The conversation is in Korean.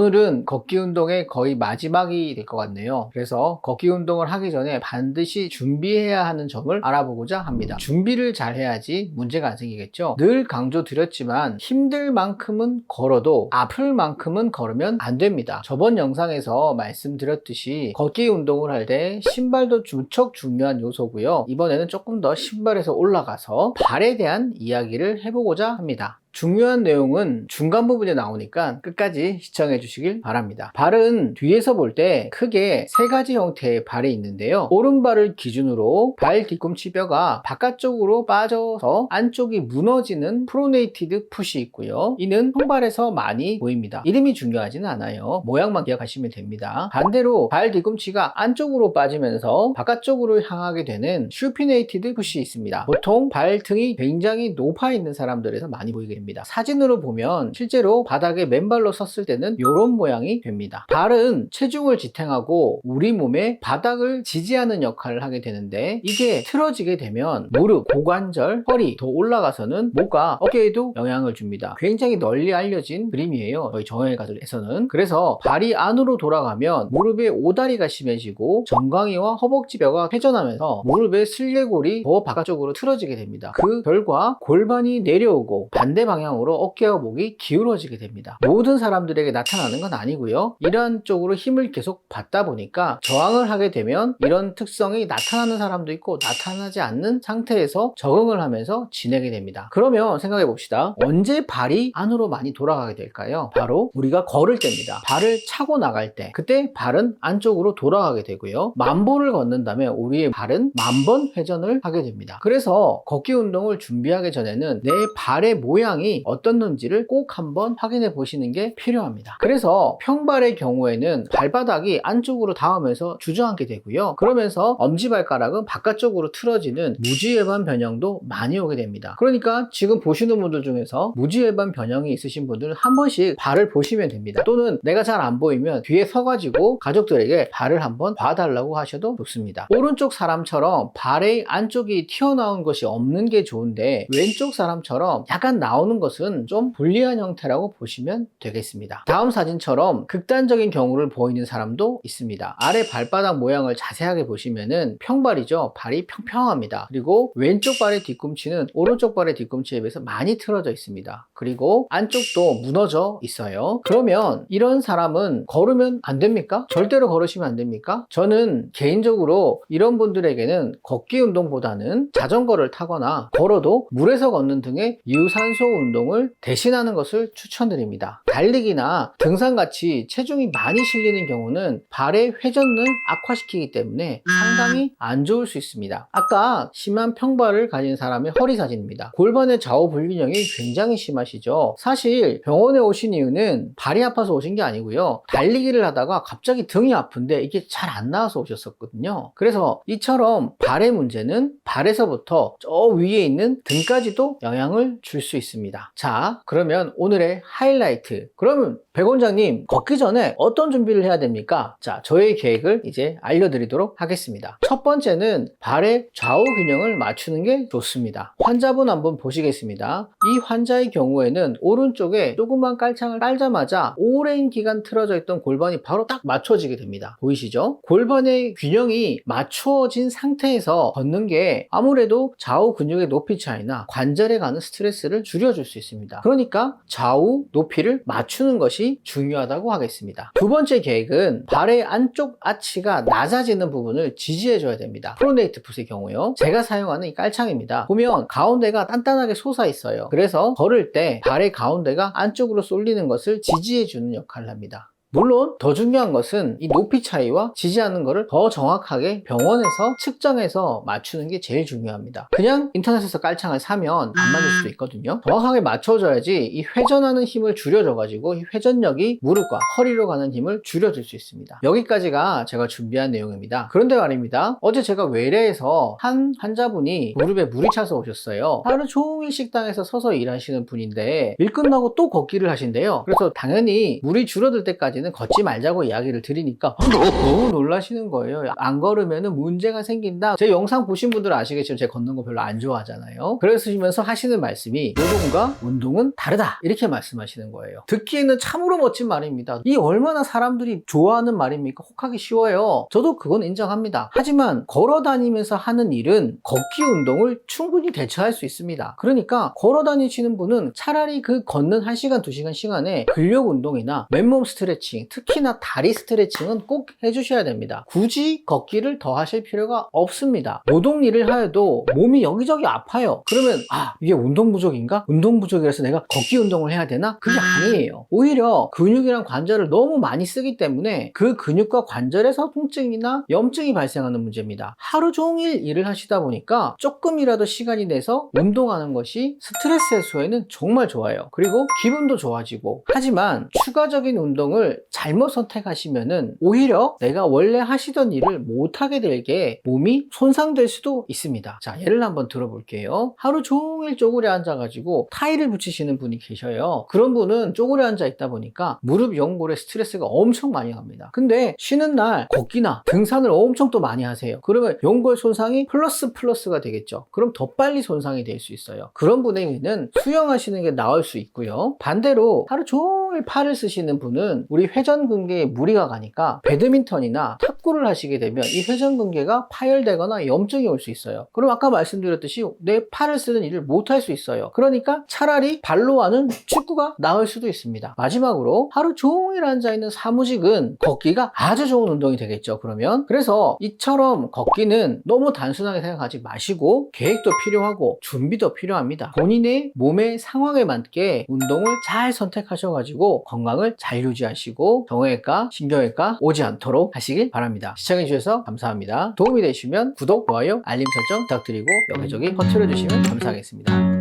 오늘은 걷기 운동의 거의 마지막이 될 것 같네요. 그래서 걷기 운동을 하기 전에 반드시 준비해야 하는 점을 알아보고자 합니다. 준비를 잘 해야지 문제가 안 생기겠죠. 늘 강조드렸지만 힘들 만큼은 걸어도 아플 만큼은 걸으면 안 됩니다. 저번 영상에서 말씀드렸듯이 걷기 운동을 할 때 신발도 무척 중요한 요소고요. 이번에는 조금 더 신발에서 올라가서 발에 대한 이야기를 해보고자 합니다. 중요한 내용은 중간 부분에 나오니까 끝까지 시청해 주시길 바랍니다. 발은 뒤에서 볼 때 크게 세 가지 형태의 발이 있는데요. 오른발을 기준으로 발 뒤꿈치 뼈가 바깥쪽으로 빠져서 안쪽이 무너지는 프로네이티드 풋이 있고요. 이는 평발에서 많이 보입니다. 이름이 중요하지는 않아요. 모양만 기억하시면 됩니다. 반대로 발 뒤꿈치가 안쪽으로 빠지면서 바깥쪽으로 향하게 되는 슈피네이티드 풋이 있습니다. 보통 발등이 굉장히 높아 있는 사람들에서 많이 보이게 됩니다. 사진으로 보면 실제로 바닥에 맨발로 섰을 때는 이런 모양이 됩니다. 발은 체중을 지탱하고 우리 몸의 바닥을 지지하는 역할을 하게 되는데 이게 틀어지게 되면 무릎, 고관절, 허리 더 올라가서는 목과 어깨에도 영향을 줍니다. 굉장히 널리 알려진 그림이에요. 저희 정형외과에서는. 그래서 발이 안으로 돌아가면 무릎에 오다리가 심해지고 정강이와 허벅지뼈가 회전하면서 무릎의 슬개골이 더 바깥쪽으로 틀어지게 됩니다. 그 결과 골반이 내려오고 반대 방향으로 어깨와 목이 기울어지게 됩니다. 모든 사람들에게 나타나는 건 아니고요. 이러한 쪽으로 힘을 계속 받다 보니까 저항을 하게 되면 이런 특성이 나타나는 사람도 있고 나타나지 않는 상태에서 적응을 하면서 지내게 됩니다. 그러면 생각해 봅시다. 언제 발이 안으로 많이 돌아가게 될까요? 바로 우리가 걸을 때입니다. 발을 차고 나갈 때 그때 발은 안쪽으로 돌아가게 되고요. 1000보를 걷는다면 우리의 발은 1000번 회전을 하게 됩니다. 그래서 걷기 운동을 준비하기 전에는 내 발의 모양이 어떻는지를 꼭 한번 확인해 보시는 게 필요합니다. 그래서 평발의 경우에는 발바닥이 안쪽으로 닿으면서 주저앉게 되고요. 그러면서 엄지발가락은 바깥쪽으로 틀어지는 무지외반 변형도 많이 오게 됩니다. 그러니까 지금 보시는 분들 중에서 무지외반 변형이 있으신 분들은 한 번씩 발을 보시면 됩니다. 또는 내가 잘 안 보이면 뒤에 서가지고 가족들에게 발을 한번 봐달라고 하셔도 좋습니다. 오른쪽 사람처럼 발의 안쪽이 튀어나온 것이 없는 게 좋은데 왼쪽 사람처럼 약간 나오는 것은 좀 불리한 형태라고 보시면 되겠습니다. 다음 사진처럼 극단적인 경우를 보이는 사람도 있습니다. 아래 발바닥 모양을 자세하게 보시면은 평발이죠. 발이 평평합니다. 그리고 왼쪽 발의 뒤꿈치는 오른쪽 발의 뒤꿈치에 비해서 많이 틀어져 있습니다. 그리고 안쪽도 무너져 있어요. 그러면 이런 사람은 걸으면 안 됩니까? 절대로 걸으시면 안 됩니까? 저는 개인적으로 이런 분들에게는 걷기 운동보다는 자전거를 타거나 걸어도 물에서 걷는 등의 유산소 운동을 대신하는 것을 추천드립니다. 달리기나 등산같이 체중이 많이 실리는 경우는 발의 회전을 악화시키기 때문에 상당히 안 좋을 수 있습니다. 아까 심한 평발을 가진 사람의 허리 사진입니다. 골반의 좌우 불균형이 굉장히 심하시죠. 사실 병원에 오신 이유는 발이 아파서 오신 게 아니고요. 달리기를 하다가 갑자기 등이 아픈데 이게 잘 안 나와서 오셨었거든요. 그래서 이처럼 발의 문제는 발에서부터 저 위에 있는 등까지도 영향을 줄 수 있습니다. 자, 그러면 오늘의 하이라이트. 그러면 백 원장님, 걷기 전에 어떤 준비를 해야 됩니까? 자, 저의 계획을 이제 알려드리도록 하겠습니다. 첫 번째는 발의 좌우 균형을 맞추는 게 좋습니다. 환자분 한번 보시겠습니다. 이 환자의 경우에는 오른쪽에 조그만 깔창을 깔자마자 오랜 기간 틀어져 있던 골반이 바로 딱 맞춰지게 됩니다. 보이시죠? 골반의 균형이 맞추어진 상태에서 걷는 게 아무래도 좌우 근육의 높이 차이나 관절에 가는 스트레스를 줄여줄 수 있습니다. 그러니까 좌우 높이를 맞추는 것이 중요하다고 하겠습니다. 두 번째 계획은 발의 안쪽 아치가 낮아지는 부분을 지지해 줘야 됩니다. 프로네이트 풋의 경우요. 제가 사용하는 이 깔창입니다. 보면 가운데가 단단하게 솟아 있어요. 그래서 걸을 때 발의 가운데가 안쪽으로 쏠리는 것을 지지해 주는 역할을 합니다. 물론 더 중요한 것은 이 높이 차이와 지지하는 것을 더 정확하게 병원에서 측정해서 맞추는 게 제일 중요합니다. 그냥 인터넷에서 깔창을 사면 안 맞을 수도 있거든요. 정확하게 맞춰줘야지 이 회전하는 힘을 줄여줘가지고 이 회전력이 무릎과 허리로 가는 힘을 줄여줄 수 있습니다. 여기까지가 제가 준비한 내용입니다. 그런데 말입니다. 어제 제가 외래에서 한 환자분이 무릎에 물이 차서 오셨어요. 하루 종일 식당에서 서서 일하시는 분인데 일 끝나고 또 걷기를 하신대요. 그래서 당연히 물이 줄어들 때까지는 때는 걷지 말자고 이야기를 드리니까 너무 놀라시는 거예요. 안 걸으면 문제가 생긴다. 제 영상 보신 분들은 아시겠지만 제가 걷는 거 별로 안 좋아하잖아요. 그러시면서 하시는 말씀이 노동과 운동은 다르다 이렇게 말씀하시는 거예요. 듣기에는 참으로 멋진 말입니다. 이 얼마나 사람들이 좋아하는 말입니까? 혹하기 쉬워요. 저도 그건 인정합니다. 하지만 걸어 다니면서 하는 일은 걷기 운동을 충분히 대처할 수 있습니다. 그러니까 걸어 다니시는 분은 차라리 그 걷는 1시간 2시간 시간에 근력 운동이나 맨몸 스트레칭, 특히나 다리 스트레칭은 꼭 해주셔야 됩니다. 굳이 걷기를 더 하실 필요가 없습니다. 노동 일을 하여도 몸이 여기저기 아파요. 그러면 이게 운동 부족인가? 운동 부족이라서 내가 걷기 운동을 해야 되나? 그게 아니에요. 오히려 근육이랑 관절을 너무 많이 쓰기 때문에 그 근육과 관절에서 통증이나 염증이 발생하는 문제입니다. 하루 종일 일을 하시다 보니까 조금이라도 시간이 내서 운동하는 것이 스트레스 해소에는 정말 좋아요. 그리고 기분도 좋아지고. 하지만 추가적인 운동을 잘못 선택하시면은 오히려 내가 원래 하시던 일을 못하게 되게 몸이 손상될 수도 있습니다. 자, 예를 한번 들어볼게요. 하루 종일 쪼그려 앉아가지고 타일을 붙이시는 분이 계셔요. 그런 분은 쪼그려 앉아 있다 보니까 무릎 연골에 스트레스가 엄청 많이 갑니다. 근데 쉬는 날 걷기나 등산을 엄청 또 많이 하세요. 그러면 연골 손상이 플러스가 되겠죠. 그럼 더 빨리 손상이 될 수 있어요. 그런 분에게는 수영하시는 게 나을 수 있고요. 반대로 하루 종일 팔을 쓰시는 분은 우리 회전근개에 무리가 가니까 배드민턴이나 탁구를 하시게 되면 이 회전근개가 파열되거나 염증이 올 수 있어요. 그럼 아까 말씀드렸듯이 내 팔을 쓰는 일을 못할 수 있어요. 그러니까 차라리 발로 하는 축구가 나을 수도 있습니다. 마지막으로 하루 종일 앉아있는 사무직은 걷기가 아주 좋은 운동이 되겠죠. 그래서 이처럼 걷기는 너무 단순하게 생각하지 마시고 계획도 필요하고 준비도 필요합니다. 본인의 몸의 상황에 맞게 운동을 잘 선택하셔가지고 건강을 잘 유지하시고 정형외과, 신경외과 오지 않도록 하시길 바랍니다. 시청해주셔서 감사합니다. 도움이 되시면 구독, 좋아요, 알림 설정 부탁드리고 여기저기 퍼뜨려주시면 감사하겠습니다.